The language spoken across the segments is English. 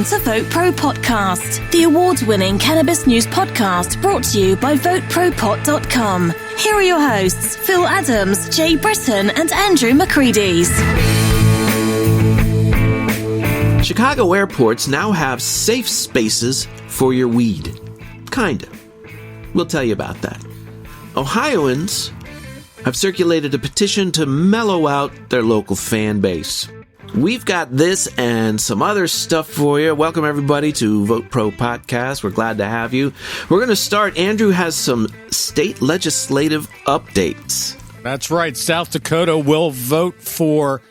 to VoteProPot-Cast, the award-winning cannabis news podcast brought to you by VoteProPot.com. Here are your hosts, Phil Adams, Jay Britton, and Andrew McCreadys. Chicago airports now have safe spaces for your weed. Kinda. We'll tell you about that. Ohioans have circulated a petition to mellow out their local fan base. We've got this and some other stuff for you. Welcome, everybody, to VoteProPot-Cast. We're glad to have you. We're going to start. Andrew has some state legislative updates. That's right. South Dakota will vote for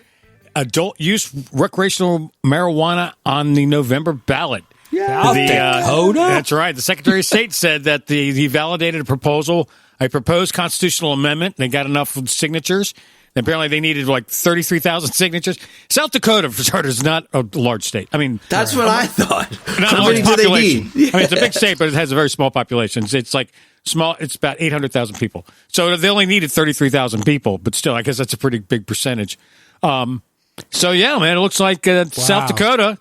adult use recreational marijuana on the November ballot. South Dakota? That's right. The Secretary of State said that he validated a proposed constitutional amendment. They got enough signatures. Apparently, they needed like 33,000 signatures. South Dakota, for starters, is not a large state. I mean, that's what I thought. Not a large population. I mean, it's a big state, but it has a very small population. It's like small. It's about 800,000 people. So they only needed 33,000 people, but still, I guess that's a pretty big percentage. So yeah, man, it looks like South Dakota.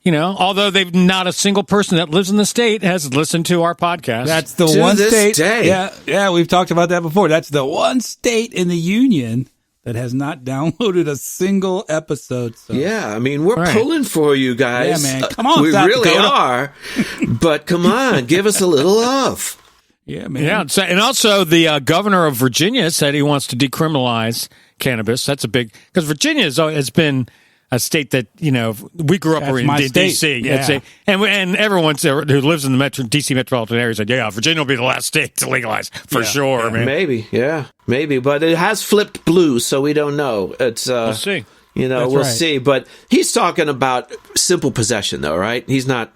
You know, although they've not a single person that lives in the state has listened to our podcast. That's the one state. Yeah, we've talked about that before. That's the one state in the union that has not downloaded a single episode. So. Yeah, I mean, we're pulling for you guys. Yeah, man. Come on, we South really Dakota. are. But come on, give us a little love. Yeah, man. Yeah, and also the governor of Virginia said he wants to decriminalize cannabis. That's a big, because Virginia has been a state that, you know, we grew up in D.C. Yeah. And everyone who lives in the D.C. metropolitan area said, yeah, Virginia will be the last state to legalize for sure. Man. Maybe. But it has flipped blue, so we don't know. It's we'll see. You know, we'll see. But he's talking about simple possession, though, right? He's not,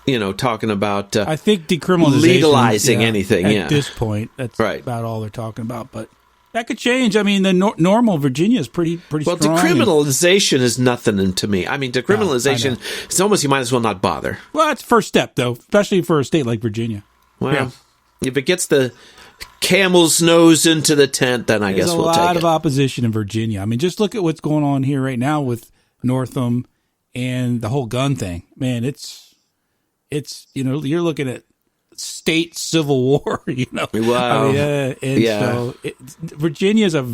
you know, talking about I think decriminalization, legalizing anything. At this point, that's right. About all they're talking about. But that could change. I mean, the normal Virginia is pretty strong. Well, decriminalization is nothing to me. I mean, decriminalization, it's almost you might as well not bother. Well, that's the first step, though, especially for a state like Virginia. Well, if it gets the camel's nose into the tent, then I guess we'll take it. There's a lot of opposition in Virginia. I mean, just look at what's going on here right now with Northam and the whole gun thing. Man, it's you know, you're looking at state civil war, you know. Wow. So Virginia is a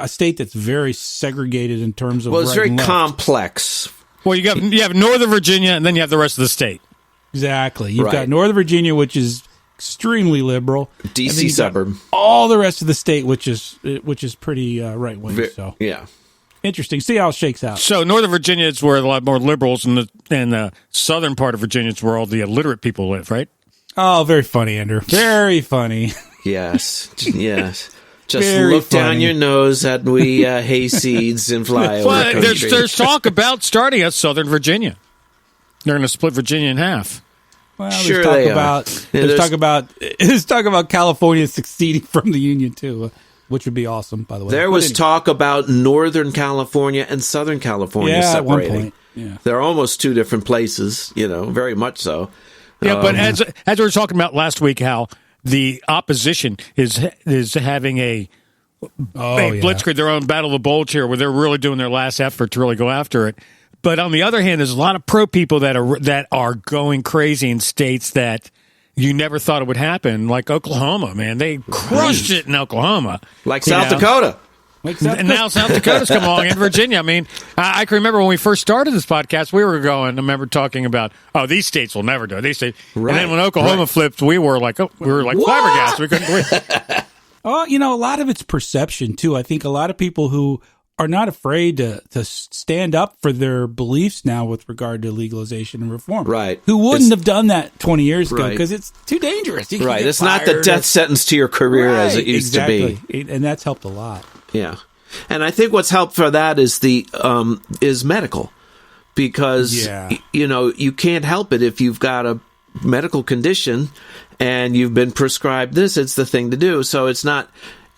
state that's very segregated in terms of. Well, it's very complex. Well, you have Northern Virginia, and then you have the rest of the state. Exactly. You've got Northern Virginia, which is extremely liberal. D.C. suburb. All the rest of the state, which is pretty right wing. So yeah. Interesting. See how it shakes out. So Northern Virginia is where a lot more liberals, and the southern part of Virginia is where all the illiterate people live, right? Oh, very funny, Andrew. Very funny. Yes. Just very look funny. Down your nose at we hayseeds and fly over the country. There's talk about starting at Southern Virginia. They're going to split Virginia in half. Well, sure there's talk about California succeeding from the union too. Which would be awesome, by the way. There was talk about Northern California and Southern California separating. At one point. Yeah. They're almost two different places, you know, very much so. Yeah, but as we were talking about last week, how the opposition is having a blitzkrieg, their own battle of the bulge here, where they're really doing their last effort to really go after it. But on the other hand, there's a lot of pro people that are going crazy in states that you never thought it would happen, like Oklahoma, man. They crushed it in Oklahoma. Like South Dakota. And now South Dakota's come along in Virginia. I mean, I can remember when we first started this podcast, we were going, I remember talking about, these states will never do it. These states. Right. And then when Oklahoma flipped, we were like flabbergasted. We couldn't believe. Oh, you know, a lot of it's perception, too. I think a lot of people who are not afraid to stand up for their beliefs now with regard to legalization and reform. Right. Who wouldn't have done that 20 years ago because it's too dangerous. Right. It's not the death sentence to your career as it used to be. And that's helped a lot. Yeah. And I think what's helped for that is is medical. Because, you know, you can't help it if you've got a medical condition and you've been prescribed this. It's the thing to do. So it's not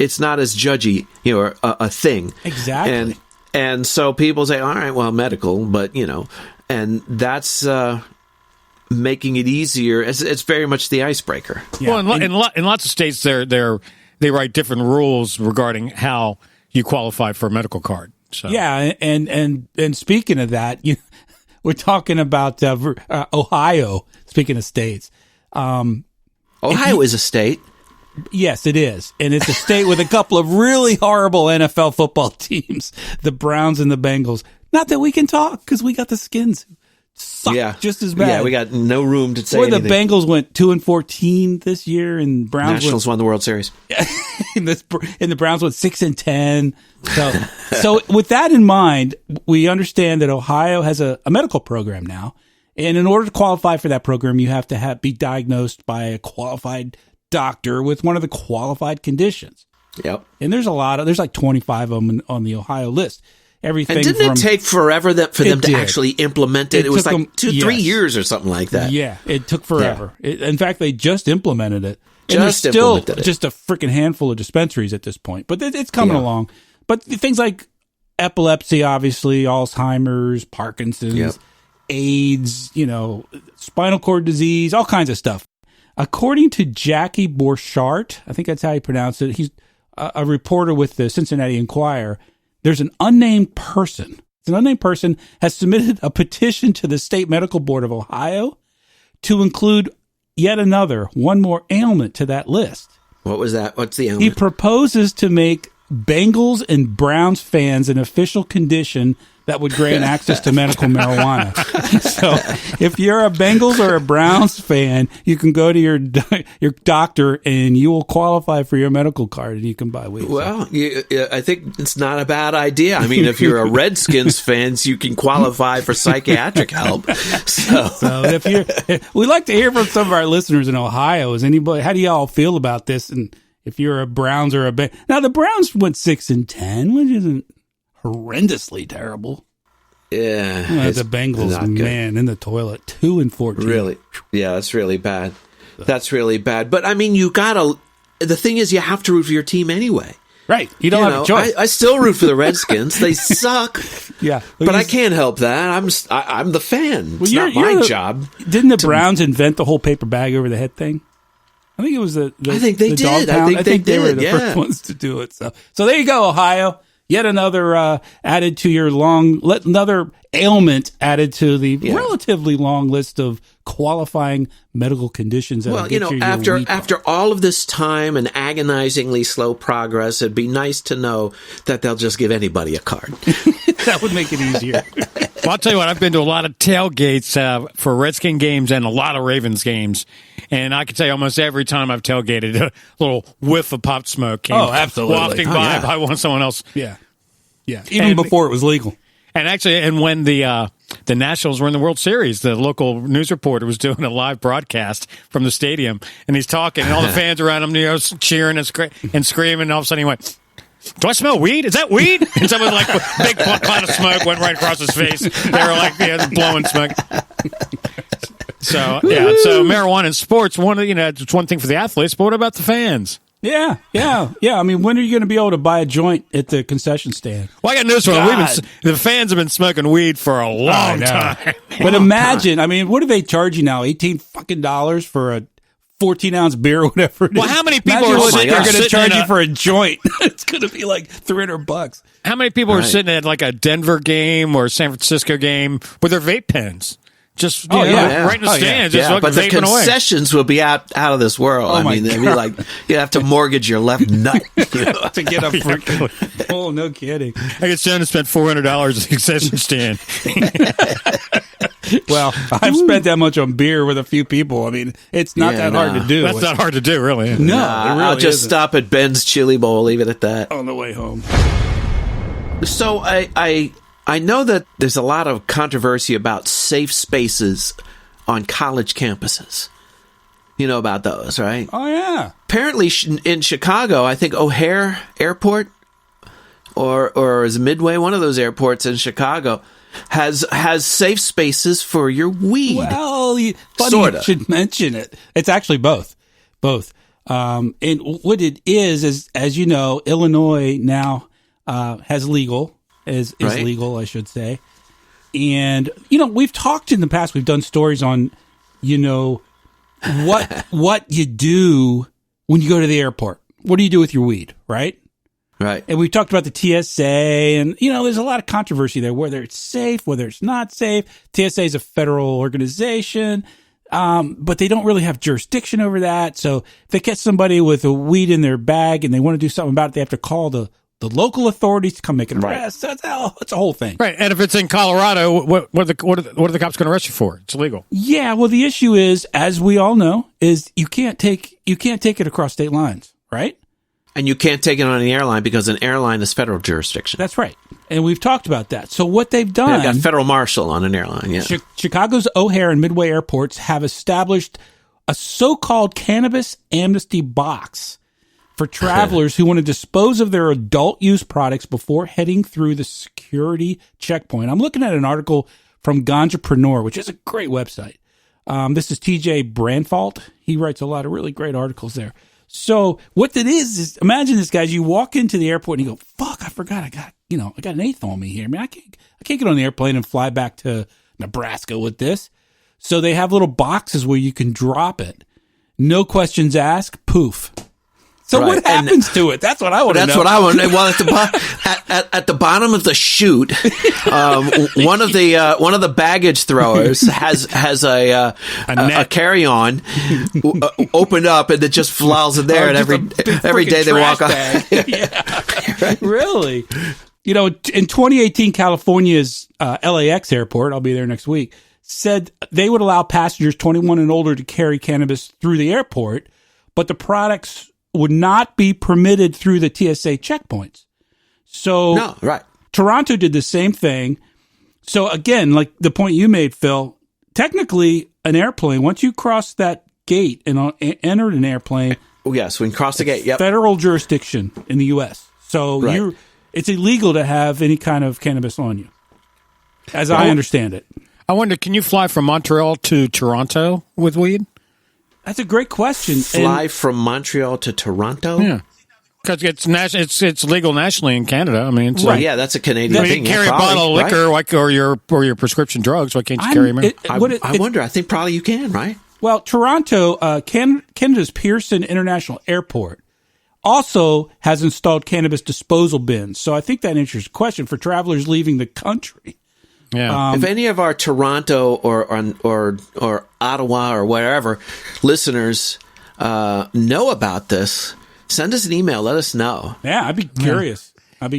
as judgy, you know, a thing. Exactly. And so people say, all right, well, medical, but, you know, and that's making it easier. It's very much the icebreaker. Yeah. Well, in lots of states, they write different rules regarding how you qualify for a medical card. So. Yeah, and speaking of that, We're talking about Ohio. Speaking of states, Ohio is a state. Yes, it is, and it's a state with a couple of really horrible NFL football teams: the Browns and the Bengals. Not that we can talk because we got the Skins. Suck just as bad. Yeah, we got no room to say anything. The Bengals went 2-14 this year, and Browns Nationals won the World Series. and the Browns went 6-10. So with that in mind, we understand that Ohio has a medical program now, and in order to qualify for that program, you have to be diagnosed by a qualified doctor with one of the qualified conditions. Yep. And there's like 25 of them on the Ohio list. Everything. And didn't it take forever for them to actually implement it? It was like 2-3 years or something like that. Yeah, it took forever. Yeah. In fact, they just implemented it. And there's still just a freaking handful of dispensaries at this point. But it's coming along. But things like epilepsy, obviously, Alzheimer's, Parkinson's, AIDS, spinal cord disease, all kinds of stuff. According to Jackie Borchardt, I think that's how you pronounce it, he's a reporter with the Cincinnati Enquirer, there's an unnamed person. An unnamed person has submitted a petition to the State Medical Board of Ohio to include yet one more ailment to that list. What was that? What's the ailment? He proposes to make Bengals and Browns fans an official condition that would grant access to medical marijuana. So if you're a Bengals or a Browns fan, you can go to your doctor and you will qualify for your medical card and you can buy weed. Well, I think it's not a bad idea. I mean, if you're a Redskins fan, you can qualify for psychiatric help. So we'd like to hear from some of our listeners in Ohio. How do y'all feel about this? And if you're a Browns or a Bengals. Now, the Browns went 6-10, which isn't horrendously terrible. Yeah. The Bengals, man, in the toilet, 2-14. Really? Yeah, that's really bad. That's really bad. But I mean, the thing is, you have to root for your team anyway. Right. You don't have a choice. I still root for the Redskins. They suck. Yeah. But I can't help that. I'm the fan. It's not my job. Didn't the Browns invent the whole paper bag over the head thing? I think it was I think they did. I think they were the first ones to do it. So there you go, Ohio. Yet another added to your another ailment added to the relatively long list of qualifying medical conditions. After all of this time and agonizingly slow progress, it'd be nice to know that they'll just give anybody a card. That would make it easier. Well, I'll tell you what, I've been to a lot of tailgates for Redskin games and a lot of Ravens games. And I can tell you almost every time I've tailgated, a little whiff of pop smoke came wafting by someone else. Yeah. Even before it was legal. And actually, when the Nationals were in the World Series, the local news reporter was doing a live broadcast from the stadium, and he's talking, and all the fans around him, cheering and screaming, and all of a sudden he went, "Do I smell weed? Is that weed?" And someone like a big cloud of smoke went right across his face. They were like blowing smoke. So marijuana in sports, it's one thing for the athletes, but what about the fans? Yeah. I mean, when are you going to be able to buy a joint at the concession stand? Well, I got news for you. The fans have been smoking weed for a long time. But imagine, I mean, what do they charge you now? $18 for a 14-ounce beer or whatever it is? Well, how many people are going to charge you for a joint? It's going to be like $300. How many people are sitting at like a Denver game or San Francisco game with their vape pens? Just right in the stands, but the concessions will be out of this world. I mean, they'd be like you have to mortgage your left nut to get a freaking. Oh, no kidding! I get down to spend $400 at the concession stand. Well, I've spent that much on beer with a few people. I mean, it's not that hard to do. That's not hard to do, really. No, I'll just stop at Ben's Chili Bowl. Leave it at that. On the way home. So I know that there's a lot of controversy about safe spaces on college campuses. You know about those, right? Oh, yeah. Apparently in Chicago, I think O'Hare Airport or is Midway, one of those airports in Chicago, has safe spaces for your weed. Well, you should mention it. It's actually both. And what it is, as you know, Illinois now has legal. Is legal, I should say. And, we've talked in the past, we've done stories on, what you do when you go to the airport. What do you do with your weed, right? Right. And we've talked about the TSA, and, there's a lot of controversy there, whether it's safe, whether it's not safe. TSA is a federal organization, but they don't really have jurisdiction over that. So if they catch somebody with a weed in their bag and they want to do something about it, they have to call the local authorities to come make an arrest. Right. It's a whole thing. Right. And if it's in Colorado, what are the cops going to arrest you for? It's illegal. Yeah. Well, the issue is, as we all know, is you can't take it across state lines, right? And you can't take it on an airline because an airline is federal jurisdiction. That's right. And we've talked about that. So what they've done... They've got federal marshal on an airline, yeah. Chicago's O'Hare and Midway airports have established a so-called cannabis amnesty box for travelers who want to dispose of their adult use products before heading through the security checkpoint. I'm looking at an article from Ganjapreneur, which is a great website. This is TJ Branfalt. He writes a lot of really great articles there. So what that is imagine this, guys. You walk into the airport and you go, fuck, I forgot I got an eighth on me here. Man, I can't get on the airplane and fly back to Nebraska with this. So they have little boxes where you can drop it. No questions asked. Poof. So what happens to it? That's what I want to know. That's what I want to know. Well, at the bottom of the chute, one of the baggage throwers has a carry-on opened up, and it just flies in there. And every day they walk on. Yeah, really. In 2018, California's LAX airport, I'll be there next week, said they would allow passengers 21 and older to carry cannabis through the airport, but the products would not be permitted through the TSA checkpoints. So no, right. Toronto did the same thing. So again, like the point you made, Phil, technically an airplane, once you cross that gate and enter an airplane. Yes, when you cross the gate, yep. Federal jurisdiction in the U.S. So it's illegal to have any kind of cannabis on you, as I understand it. I wonder, can you fly from Montreal to Toronto with weed? That's a great question. Fly from Montreal to Toronto? Yeah. Because it's legal nationally in Canada. I mean, right. Yeah, that's a Canadian thing. You carry a bottle of liquor, like, or your prescription drugs. Why can't you carry them in? I wonder. I think probably you can, right? Well, Toronto, Canada's Pearson International Airport also has installed cannabis disposal bins. So I think that answers the question for travelers leaving the country. Yeah. If any of our Toronto or Ottawa or wherever listeners know about this, send us an email. Let us know. Yeah, I'd be curious.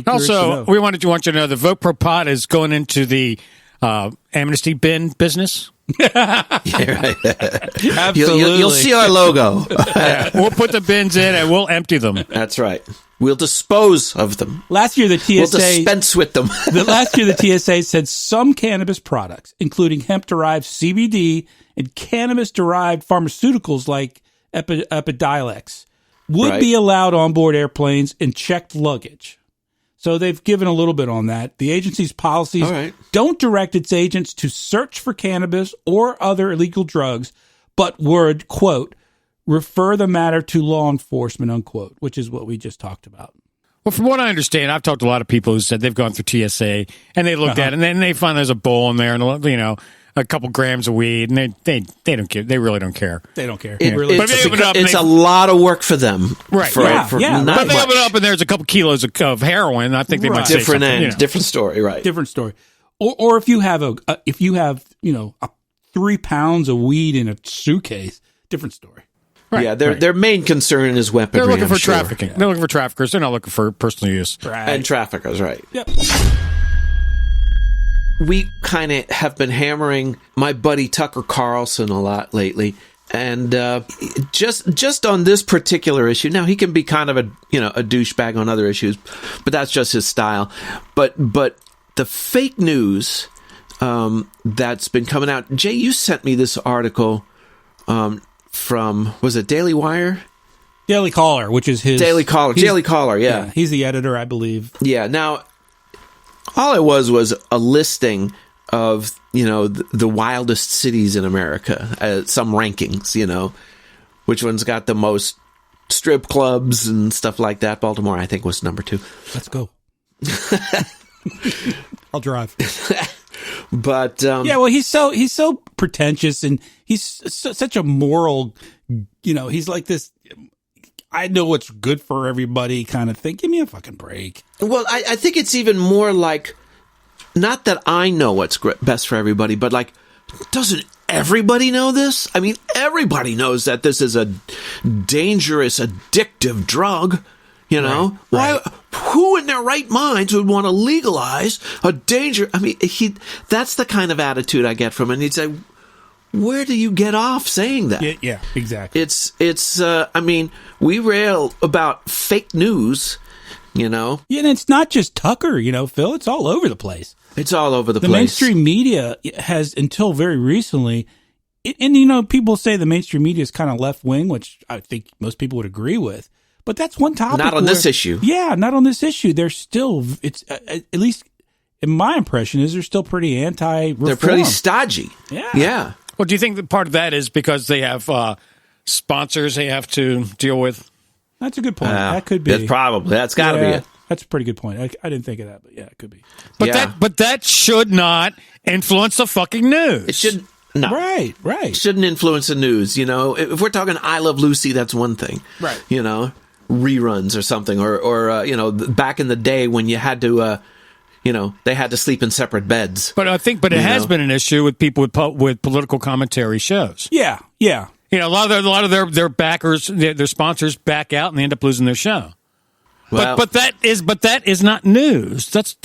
Also, we want you to know that VoteProPot is going into the amnesty bin business. Yeah, right. Absolutely. You'll see our logo. Yeah, we'll put the bins in and we'll empty them. That's right. We'll dispose of them. Last year, the TSA... We'll dispense with them. Last year, the TSA said some cannabis products, including hemp-derived CBD and cannabis-derived pharmaceuticals like Epidiolex, would be allowed on board airplanes in checked luggage. So they've given a little bit on that. The agency's policies don't direct its agents to search for cannabis or other illegal drugs, but would, quote, refer the matter to law enforcement, unquote, which is what we just talked about. Well, from what I understand, I've talked to a lot of people who said they've gone through TSA and they looked at it and then they find there's a bowl in there and, a couple grams of weed, and they don't care. They really don't care. They don't care. It's a lot of work for them. Right. But they open it up and there's a couple kilos of heroin. I think they might say different something. Different story, right? Different story. Or if you have 3 pounds of weed in a suitcase, different story. Right, yeah, their main concern is weaponry. They're looking for trafficking. Yeah. They're looking for traffickers. They're not looking for personal use. Right. And traffickers, right. Yep. We kind of have been hammering my buddy Tucker Carlson a lot lately. And just on this particular issue, now he can be kind of a douchebag on other issues, but that's just his style. But the fake news that's been coming out. Jay, you sent me this article from, was it Daily Wire? Daily Caller, which is his... Daily Caller, yeah. He's the editor, I believe. Yeah, now, all it was a listing of, the wildest cities in America, some rankings, which one's got the most strip clubs and stuff like that. Baltimore, I think, was number 2. Let's go. I'll drive. But well, he's so pretentious, and he's such a moral. He's like this. I know what's good for everybody kind of thing. Give me a fucking break. Well, I think it's even more like, not that I know what's best for everybody, but like, doesn't everybody know this? I mean, everybody knows that this is a dangerous, addictive drug. You know, right. Who in their right minds would want to legalize a danger? I mean, that's the kind of attitude I get from him. And he'd say, where do you get off saying that? Yeah, exactly. I mean, we rail about fake news, you know. Yeah, and it's not just Tucker, you know, Phil. It's all over the place. It's all over the place. place. The mainstream media has, until very recently, and, you know, people say the mainstream media is kind of left-wing, which I think most people would agree with. But that's one topic. Not on this issue. Yeah, not on this issue. They're still, it's at least in my impression, is they're still pretty anti-reform. They're pretty stodgy. Yeah. Well, do you think that part of that is because they have sponsors they have to deal with? That's a good point. That could be. That's got to be it. That's a pretty good point. I didn't think of that, but yeah, it could be. But that should not influence the fucking news. It should. No. Right. It shouldn't influence the news. You know, if we're talking I Love Lucy, that's one thing. Right. You know, reruns or something, or you know, back in the day when you had to, you know, they had to sleep in separate beds. But it has been an issue with people with political commentary shows. Yeah. You know, a lot of their backers, their sponsors back out, and they end up losing their show. Well, but that is not news. That's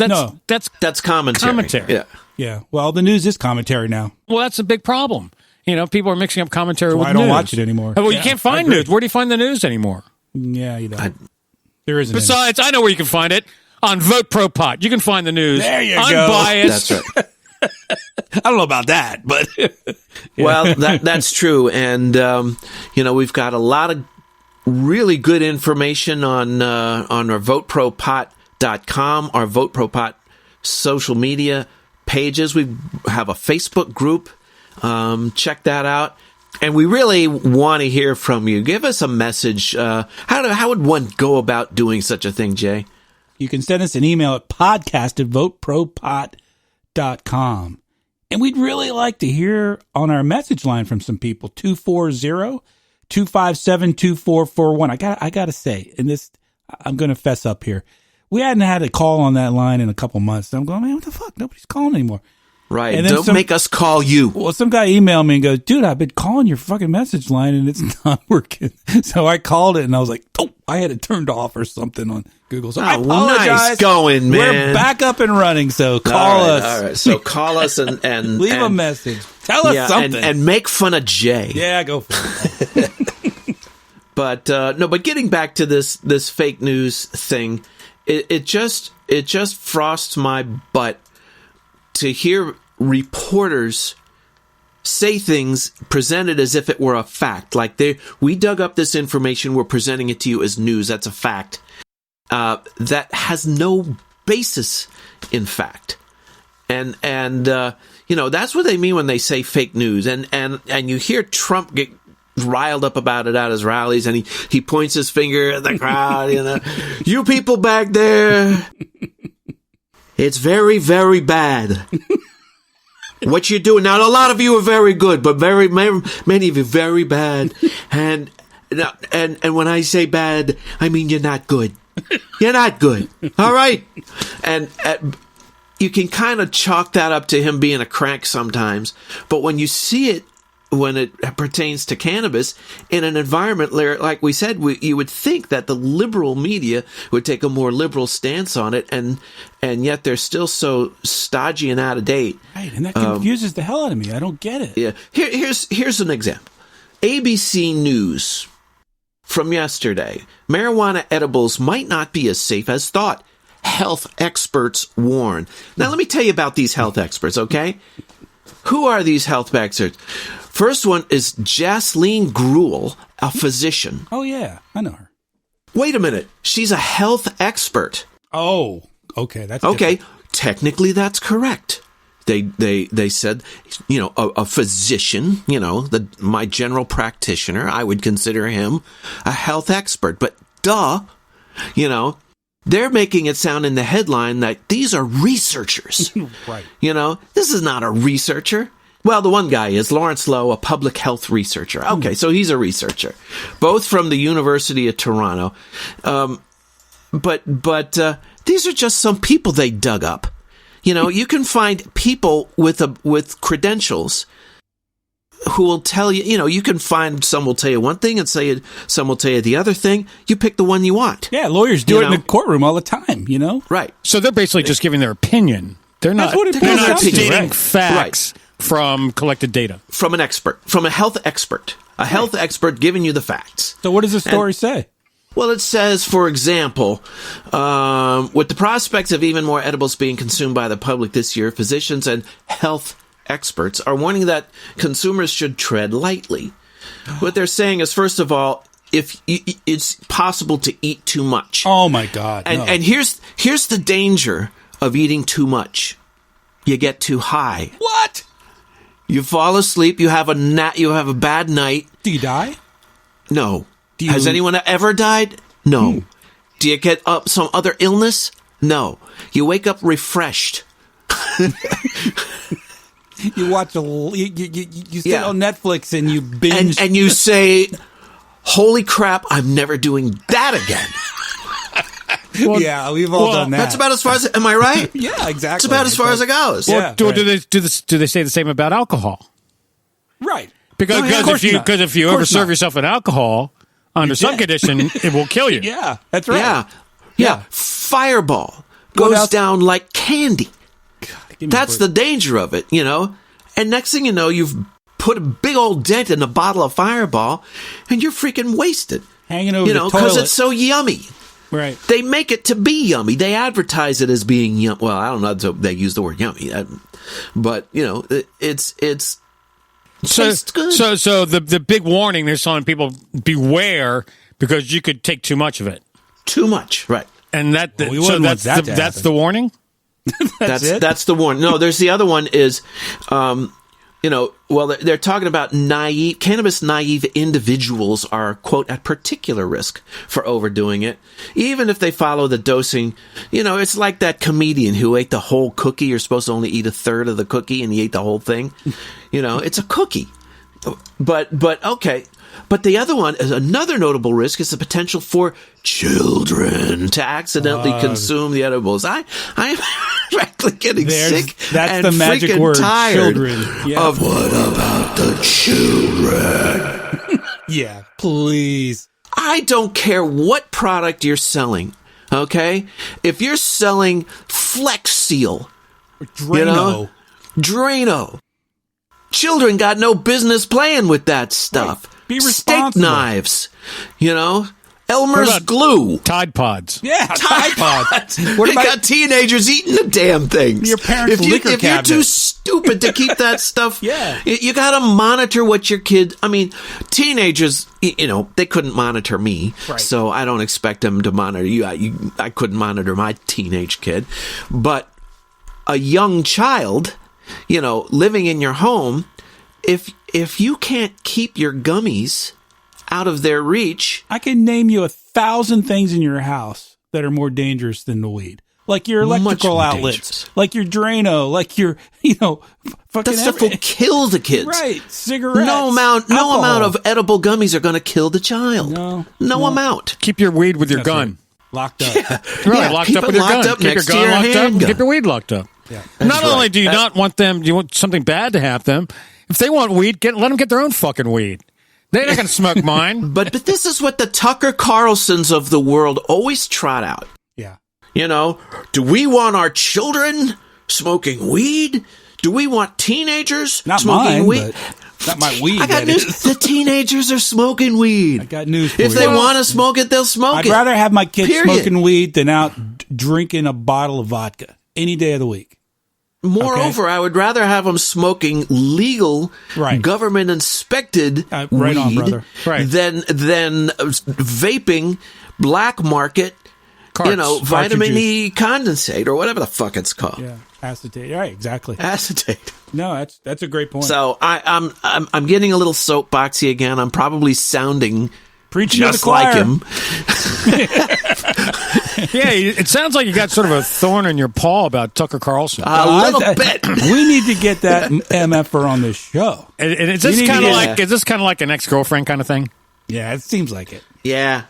commentary. Yeah. Well, the news is commentary now. Well, that's a big problem. You know, people are mixing up commentary with news. I don't watch it anymore. Well, you can't find news. Where do you find the news anymore? Yeah, you don't. There isn't. Besides, I know where you can find it. On VoteProPot, you can find the news. There you go. Unbiased. That's right. I don't know about that, but well, that's true. And you know, we've got a lot of really good information on our VoteProPot.com, our VoteProPot social media pages. We have a Facebook group. Check that out. And we really want to hear from you. Give us a message. How would one go about doing such a thing, Jay? You can send us an email at podcast@VoteProPot.com. And we'd really like to hear on our message line from some people, 240-257-2441. I got to say, and this, I'm going to fess up here. We hadn't had a call on that line in a couple months. I'm going, man, what the fuck? Nobody's calling anymore. Right. And don't make us call you. Well, some guy emailed me and goes, dude, I've been calling your fucking message line and it's not working. So I called it and I was like, oh, I had it turned off or something on Google. So I apologize. Nice going, man. We're back up and running. So call us. All right. So call us and leave a message. Tell us something. And make fun of Jay. Yeah, go for it. But getting back to this fake news thing, it just frosts my butt to hear reporters say things presented as if it were a fact. Like we dug up this information, we're presenting it to you as news. That's a fact. That has no basis in fact. And you know, that's what they mean when they say fake news. And you hear Trump get riled up about it at his rallies, and he points his finger at the crowd, you know, you people back there, it's very, very bad. What you're doing now, a lot of you are very good, but many of you very bad. And when I say bad, I mean you're not good. You're not good. All right. And you can kind of chalk that up to him being a crank sometimes. But when you see it, when it pertains to cannabis in an environment like we said, you would think that the liberal media would take a more liberal stance on it, and yet they're still so stodgy and out of date. Right, and that confuses the hell out of me. I don't get it. Yeah, here's an example. ABC News from yesterday: marijuana edibles might not be as safe as thought. Health experts warn. Now, let me tell you about these health experts, okay? Who are these health experts? First one is Jasleen Gruel, a physician. Oh, yeah. I know her. Wait a minute. She's a health expert. Oh, okay. That's okay. Different. Technically, that's correct. They said, you know, a physician, you know, my general practitioner, I would consider him a health expert. But you know, they're making it sound in the headline that these are researchers. Right. You know, this is not a researcher. Well, the one guy is Lawrence Lowe, a public health researcher. Okay, so he's a researcher, both from the University of Toronto. But these are just some people they dug up. You know, you can find people with credentials who will tell you, you know, you can find some will tell you one thing and some will tell you the other thing. You pick the one you want. Yeah, lawyers do it in the courtroom all the time, you know? Right. So they're basically just giving their opinion. They're not stating facts from collected data. From an expert, from a health expert. A health expert giving you the facts. So what does the story say? Well, it says, for example, with the prospects of even more edibles being consumed by the public this year, physicians and health experts are warning that consumers should tread lightly. What they're saying is, first of all, if it's possible to eat too much. Oh my God! And here's the danger of eating too much. You get too high. What? You fall asleep. You have a bad night. Do you die? No. Has anyone ever died? No. Do you get some other illness? No. You wake up refreshed. You watch you sit on Netflix and you binge and you say, "Holy crap! I'm never doing that again." Well, yeah, we've all done that. That's about as far as. Am I right? Yeah, exactly. It's about as far as it goes. Well, do they say the same about alcohol? Right. Because if you ever serve yourself with alcohol under some condition, it will kill you. Yeah, that's right. Yeah. Fireball goes down like candy. That's the danger of it, you know. And next thing you know, you've put a big old dent in a bottle of Fireball, and you're freaking wasted. Hanging over the toilet. Because it's so yummy. Right. They make it to be yummy. They advertise it as being yummy. Well, I don't know if they use the word yummy, but you know, it's tastes good. So the big warning they're telling people, beware, because you could take too much of it. Too much, right? And that's the warning. That's the one. No, there's the other one is, they're talking about cannabis naive individuals are, quote, at particular risk for overdoing it, even if they follow the dosing. You know, it's like that comedian who ate the whole cookie. You're supposed to only eat a third of the cookie, and he ate the whole thing. You know, it's a cookie. But okay. But the other one is another notable risk is the potential for children to accidentally consume the edibles. I am frankly getting sick. That's and the magic word. Tired children. Yeah. Of what about the children? Yeah, please. I don't care what product you're selling. Okay, if you're selling Flex Seal, Drano, Drano, children got no business playing with that stuff. Right. Be responsible. Steak knives, Elmer's glue. Tide Pods. Yeah, Tide Pods. What about got teenagers eating the damn things? Your parents' liquor if cabinet. You're too stupid to keep that stuff. Yeah. You got to monitor what your kid. I mean, teenagers, they couldn't monitor me, right. So I don't expect them to monitor you. I couldn't monitor my teenage kid, but a young child, living in your home. If you can't keep your gummies out of their reach, I can name you 1,000 things in your house that are more dangerous than the weed. Like your electrical outlets, dangerous. Like your Drano, like your, fucking that stuff will kill the kids. Right. Cigarettes. No amount of edible gummies are going to kill the child. No amount. Keep your weed with your gun. Right. Locked up. Yeah. Right, locked up with your gun. Keep your gun locked up. Keep your weed locked up. Yeah. Not only do you not want them, you want something bad to happen. If they want weed, let them get their own fucking weed. They're not going to smoke mine. But this is what the Tucker Carlsons of the world always trot out. Yeah. Do we want our children smoking weed? Do we want teenagers not smoking mine, weed? Not my weed. I got news. The teenagers are smoking weed. I got news for you. If they want to smoke it, they'll smoke it. I'd rather have my kids smoking weed than out drinking a bottle of vodka any day of the week. Moreover, I would rather have them smoking legal, government-inspected weed than vaping black market, vitamin E condensate or whatever the fuck it's called. Yeah, acetate. Right, exactly. Acetate. No, that's a great point. So I'm getting a little soapboxy again. I'm probably sounding preaching just to the choir. like him. Yeah, it sounds like you got sort of a thorn in your paw about Tucker Carlson. A little bit. We need to get that MFer on this show. And is this kind of like an ex-girlfriend kind of thing? Yeah, it seems like it. Yeah.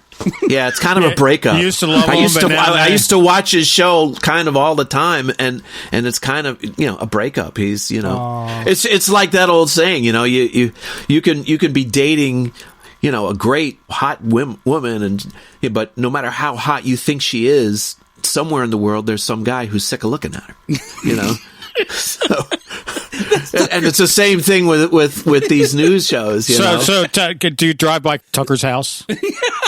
Yeah, it's kind of a breakup. You used to love him, I used to watch his show kind of all the time, and it's kind of a breakup. He's it's like that old saying, you can be dating a great hot woman, but no matter how hot you think she is, somewhere in the world there's some guy who's sick of looking at her. So, and it's the same thing with these news shows. Do you drive by Tucker's house?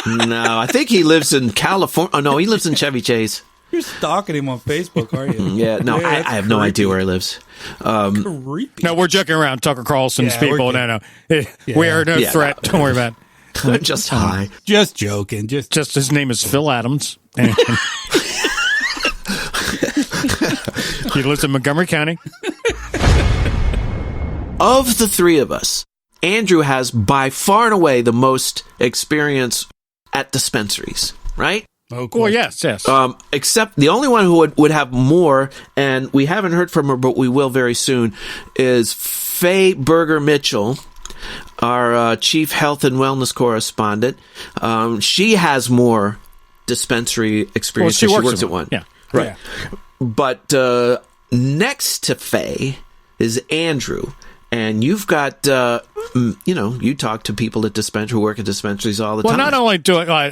No, I think he lives in California. Oh, no, he lives in Chevy Chase. You're stalking him on Facebook, are you? Yeah, no, I have no idea where he lives. Creepy. No, we're joking around. Tucker Carlson's people. No. We are no threat. Don't worry about it. Just hi. Just joking. Just his name is Phil Adams. And he lives in Montgomery County. Of the three of us, Andrew has by far and away the most experience at dispensaries, right? Oh, cool. Well, yes. Except the only one who would have more, and we haven't heard from her, but we will very soon, is Faye Berger Mitchell, our chief health and wellness correspondent. She has more dispensary experience. Well, she works at one. Yeah. Right. Yeah. But next to Faye is Andrew. And you've got, you talk to people at who work at dispensaries all the time. Well, not only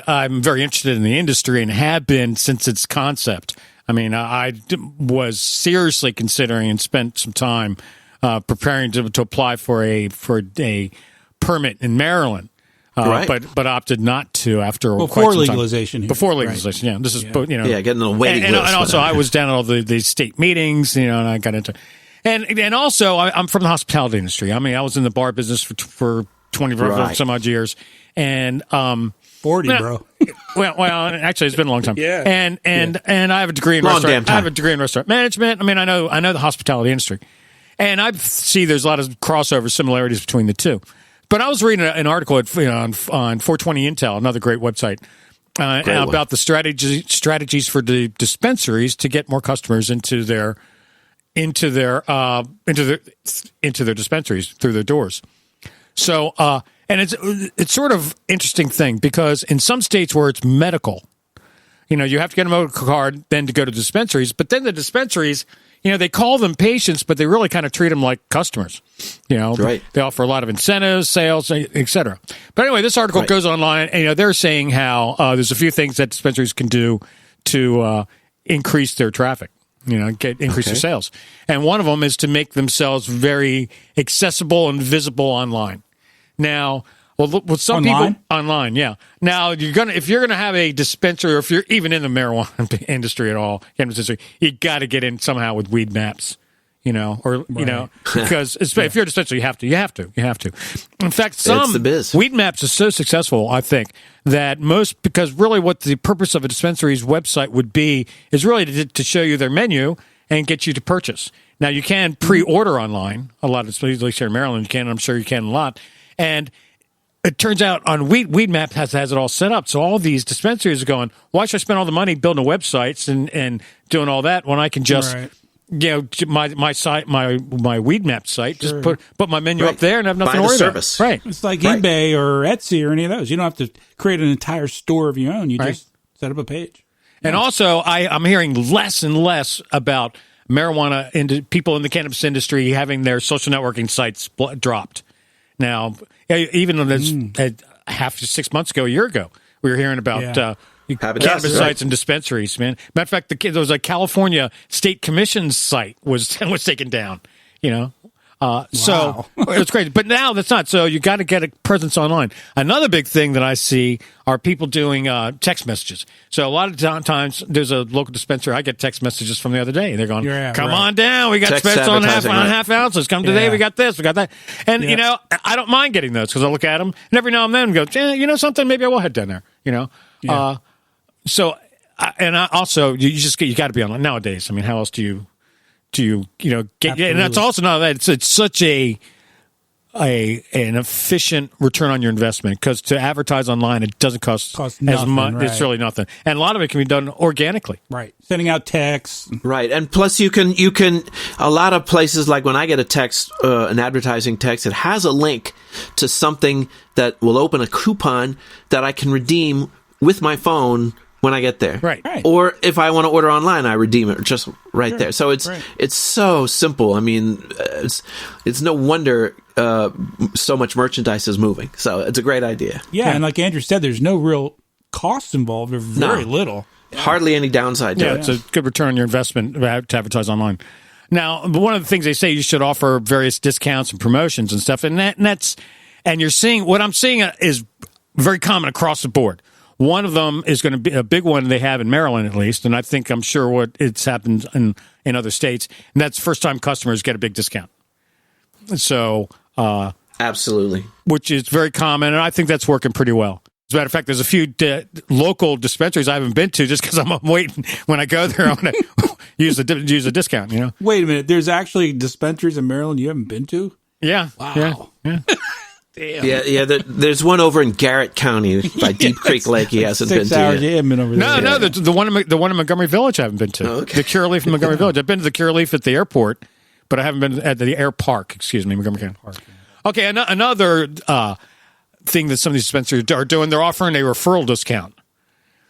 I'm very interested in the industry and have been since its concept. I mean, I was seriously considering and spent some time preparing to apply for a permit in Maryland, right. but opted not to after before legalization. Here. Before legalization, yeah. This is getting a waiting list. And also, I was down at all the state meetings, and I got into. And also, I'm from the hospitality industry. I mean, I was in the bar business for 20 some odd years, and 40, bro. Well, actually, it's been a long time. Yeah. And I have a degree in restaurant. I have a degree in restaurant management. I mean, I know the hospitality industry, and I see there's a lot of crossover similarities between the two. But I was reading an article on 420 Intel, another great website, about the strategies for the dispensaries to get more customers into their dispensaries through their doors. So, and it's sort of interesting thing because in some states where it's medical, you have to get a medical card then to go to dispensaries, but then the dispensaries, they call them patients, but they really kind of treat them like customers. Right. They offer a lot of incentives, sales, etc. But anyway, this article goes online, and they're saying how there's a few things that dispensaries can do to increase their traffic. Increase their sales. And one of them is to make themselves very accessible and visible online. Now, with some people online, yeah. Now, if you're gonna have a dispensary, or if you're even in the marijuana industry at all, you got to get in somehow with weed maps. Because if you're a dispensary, you have to. In fact, weed maps is so successful, I think, that because really what the purpose of a dispensary's website would be is really to show you their menu and get you to purchase. Now, you can pre-order online. A lot of dispensaries, like here in Maryland, you can. I'm sure you can a lot. And it turns out on Weed Map has it all set up. So all these dispensaries are going, why should I spend all the money building websites and doing all that when I can just... Right. My site, my weed map site, just put my menu up there and have nothing to worry about. Right. It's like eBay or Etsy or any of those. You don't have to create an entire store of your own. You just set up a page. And also, I'm hearing less and less about marijuana people in the cannabis industry having their social networking sites dropped. Now, even half to 6 months ago, a year ago, we were hearing about cannabis sites and dispensaries, man. Matter of fact, there was a California State Commission site was taken down. So it's crazy. But now that's not. So you got to get a presence online. Another big thing that I see are people doing text messages. So a lot of times there's a local dispensary. I get text messages from the other day. They're going, "Come on down. We got specs on half ounces. Come today. We got this. We got that." And I don't mind getting those because I look at them and every now and then go, something. Maybe I will head down there. So, and I also, you got to be online nowadays. I mean, how else do you get? And that's also not that it's such a an efficient return on your investment, because to advertise online, it doesn't cost as nothing, much. right. It's really nothing, and a lot of it can be done organically. Right. Sending out texts. Right. And plus you can a lot of places, like when I get a text, an advertising text, it has a link to something that will open a coupon that I can redeem with my phone when I get there. Right. Or if I want to order online, I redeem it just right there. So it's so simple. I mean, it's no wonder so much merchandise is moving. So it's a great idea. Yeah, and like Andrew said, there's no real cost involved, or very little. Hardly any downside to it. It's a good return on your investment to advertise online. Now, one of the things they say, you should offer various discounts and promotions and stuff, and you're seeing, what I'm seeing is very common across the board. One of them is going to be a big one they have in Maryland, at least, and I'm sure what it's happened in other states, and that's first-time customers get a big discount. So, absolutely, which is very common, and I think that's working pretty well. As a matter of fact, there's a few local dispensaries I haven't been to just because I'm waiting. When I go there, I'm going to use a discount. Wait a minute, there's actually dispensaries in Maryland you haven't been to? Yeah. Wow. Yeah. Damn. Yeah. There's one over in Garrett County by Deep Creek Lake. He hasn't been to. 6 hours. You haven't been over there. No. The one in Montgomery Village I haven't been to. Oh, okay. The Curaleaf in Montgomery Village. I've been to the Curaleaf at the airport, but I haven't been at the air park. Excuse me, Montgomery County Park. Okay, another thing that some of these dispensaries are doing, they're offering a referral discount.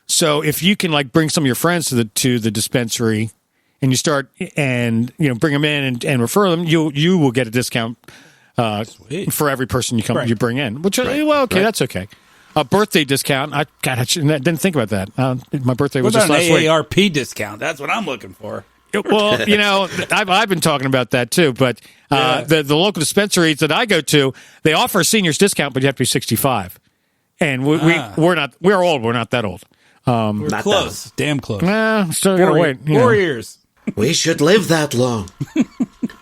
So if you can bring some of your friends to the dispensary, and you start and bring them in and refer them, you will get a discount for every person you bring in. Which that's okay. A birthday discount. I didn't think about that. My birthday was just last week. AARP discount. That's what I'm looking for. Well, I've been talking about that too, but the local dispensaries that I go to, they offer a seniors discount, but you have to be 65. And we're old. We're not that old. We're close. Damn close. Still gotta wait. 4 years. We should live that long.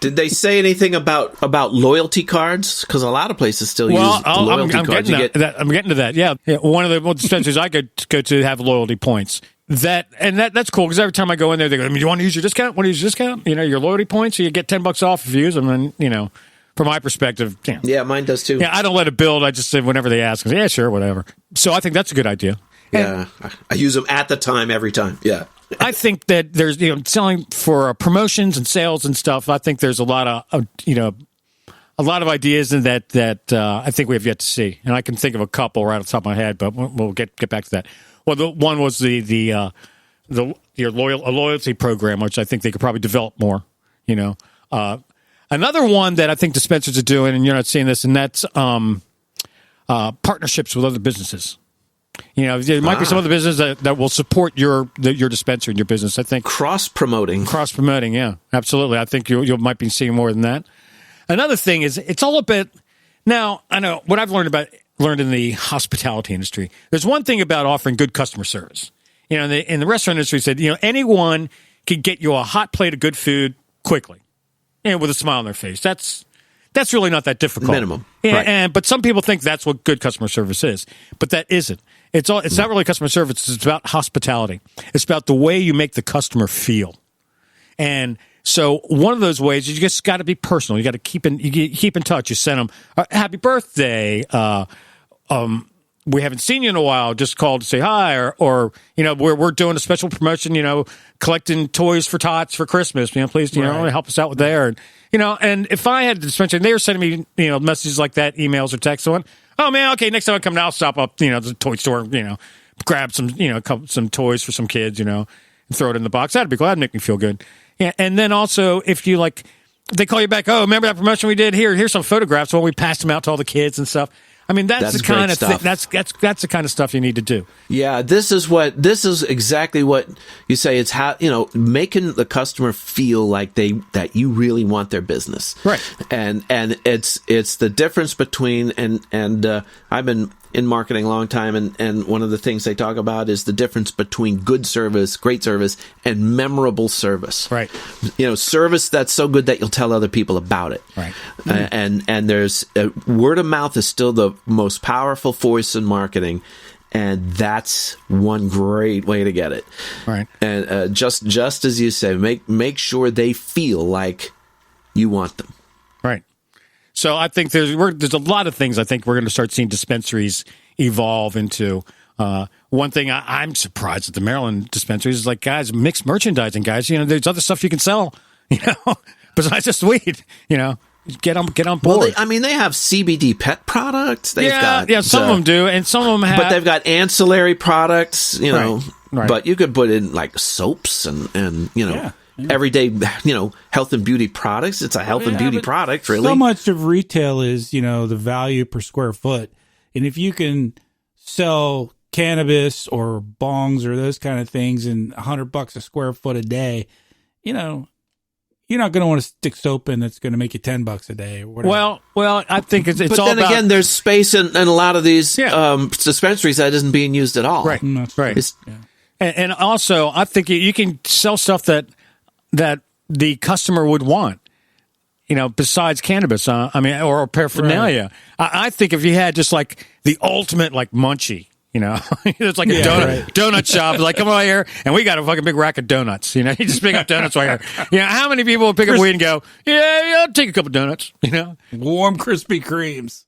Did they say anything about loyalty cards? Because a lot of places still use loyalty cards. I'm getting to that. Yeah. One of the dispensaries I go to have loyalty points. That's cool, because every time I go in there, they go, "Do you want to use your discount? Want to use your discount? Your loyalty points, so you get $10 off if you use them." And from my perspective, yeah, mine does too. Yeah, I don't let it build. I just say whenever they ask, I say, yeah, sure, whatever. So I think that's a good idea. Yeah, I use them at the time every time. Yeah. I think that there's selling for promotions and sales and stuff. I think there's a lot of ideas in that I think we have yet to see, and I can think of a couple right off the top of my head, but we'll get back to that. Well, the one was your loyalty program, which I think they could probably develop more. Another one that I think dispensaries are doing, and you're not seeing this, and that's partnerships with other businesses. There might be some other business that will support your dispensary and your business. I think cross promoting, yeah, absolutely. I think you might be seeing more than that. Another thing is, it's all a bit. Now, I know what I've learned in the hospitality industry. There's one thing about offering good customer service. In the restaurant industry, said anyone can get you a hot plate of good food quickly, and with a smile on their face. That's really not that difficult. Minimum. But some people think that's what good customer service is. But that isn't. It's not really customer service. It's about hospitality. It's about the way you make the customer feel. And so one of those ways is you just got to be personal. You got to keep in touch. You send them happy birthday. We haven't seen you in a while. Just called to say hi, or we're doing a special promotion. Collecting toys for tots for Christmas. Please, help us out with there. And if I had the dispensary, they were sending me messages like that, emails or texts. So, oh man, okay, next time I come down, I'll stop up the toy store. Grab some toys for some kids. And throw it in the box. That'd be cool. That'd make me feel good. Yeah, and then also if you they call you back. Oh, remember that promotion we did? Here's some photographs. Well, we passed them out to all the kids and stuff. I mean, that's the kind of thing. That's the kind of stuff you need to do. Yeah, this is exactly what you say. It's how making the customer feel like that you really want their business, right? And it's the difference between and I've been in marketing a long time, and one of the things they talk about is the difference between good service, great service, and memorable service. Right. Service that's so good that you'll tell other people about it. Right. And there's word of mouth is still the most powerful force in marketing, and that's one great way to get it. Right. And just as you say, make sure they feel like you want them. Right. So I think there's a lot of things I think we're going to start seeing dispensaries evolve into. One thing I'm surprised at the Maryland dispensaries is like, guys, mixed merchandising, guys. There's other stuff you can sell, besides just weed. Get on board. Well, they have CBD pet products. They've got some of them do, and some of them have. But they've got ancillary products, Right. But you could put in like soaps and everyday, health and beauty products. It's a health and beauty product, really. So much of retail is, the value per square foot. And if you can sell cannabis or bongs or those kind of things and $100 a square foot a day, you're not going to want to stick soap in that's going to make you $10 a day or whatever. Well, I think it's but all then about, again, there's space in a lot of these dispensaries that isn't being used at all. Right. That's right. And also, I think you can sell stuff that the customer would want, besides cannabis, or paraphernalia. Right. I think if you had just like the ultimate like munchie, it's like a donut shop. Like, come on here, and we got a fucking big rack of donuts. You just pick up donuts right here. How many people would pick up weed and go, yeah, I'll take a couple donuts. Warm Krispy Kremes.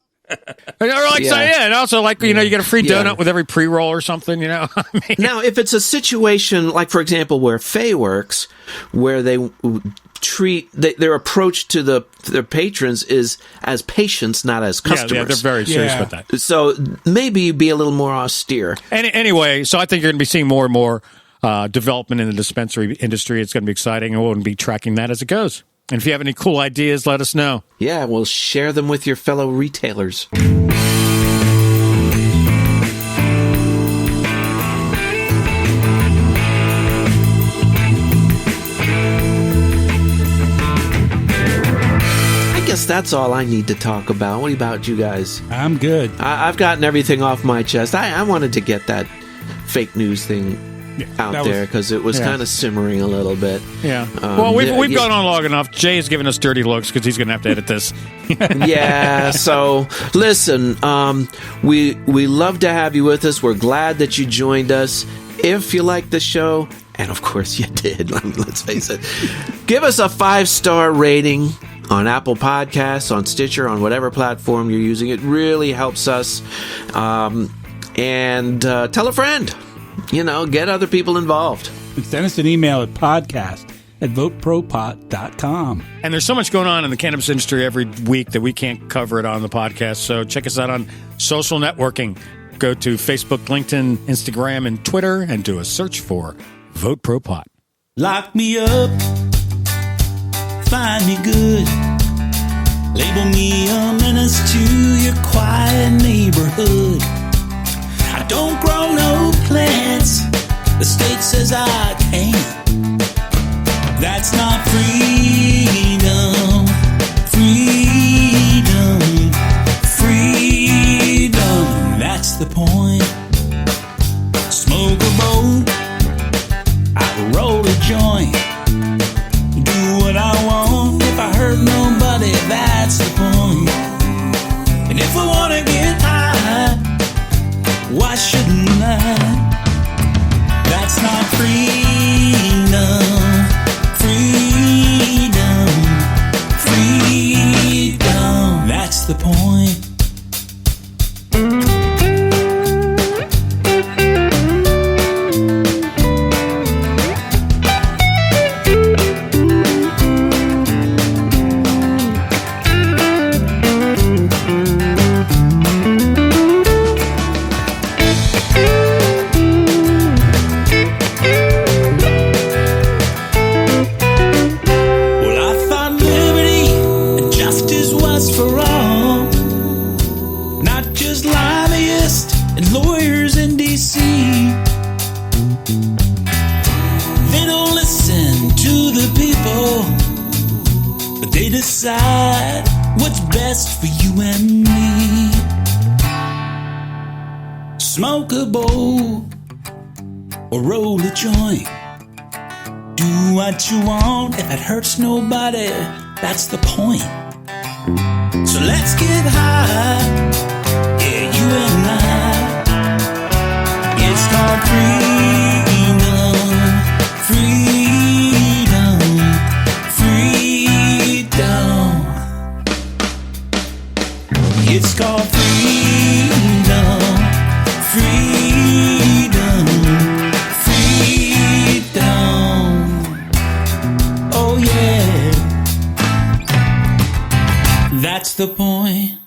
And also like you get a free donut with every pre-roll or something. Now, if it's a situation like, for example, where Faye works, where they treat their approach to their patrons is as patients, not as customers. Yeah, they're very serious with that. So maybe be a little more austere. Anyway, so I think you're going to be seeing more and more development in the dispensary industry. It's going to be exciting, and we'll be tracking that as it goes. And if you have any cool ideas, let us know. Yeah, we'll share them with your fellow retailers. I guess that's all I need to talk about. What about you guys? I'm good. I've gotten everything off my chest. I wanted to get that fake news thing out there because it was kind of simmering a little bit. Yeah. Well, we've gone on long enough. Jay is giving us dirty looks because he's going to have to edit this. Yeah. So listen, we love to have you with us. We're glad that you joined us. If you like the show, and of course you did, let's face it, give us a 5-star rating on Apple Podcasts, on Stitcher, on whatever platform you're using. It really helps us. And tell a friend. Get other people involved. Send us an email at podcast@VoteProPot.com. And there's so much going on in the cannabis industry every week that we can't cover it on the podcast. So check us out on social networking. Go to Facebook, LinkedIn, Instagram, and Twitter and do a search for Vote Pro Pot. Lock me up, find me good, label me a menace to your quiet neighborhood. I don't grow no plants, the state says I can't. That's not freedom, freedom, freedom. That's the point. Smoke a bowl, I roll a joint, do what I want. If I hurt nobody, that's the point. And if I wanna get high, why shouldn't I? That's not freedom, freedom, freedom. That's the point. Decide what's best for you and me. Smoke a bowl or roll a joint. Do what you want. If it hurts nobody, that's the point. So let's get high, yeah, you and I. It's called freedom, freedom, freedom. the point?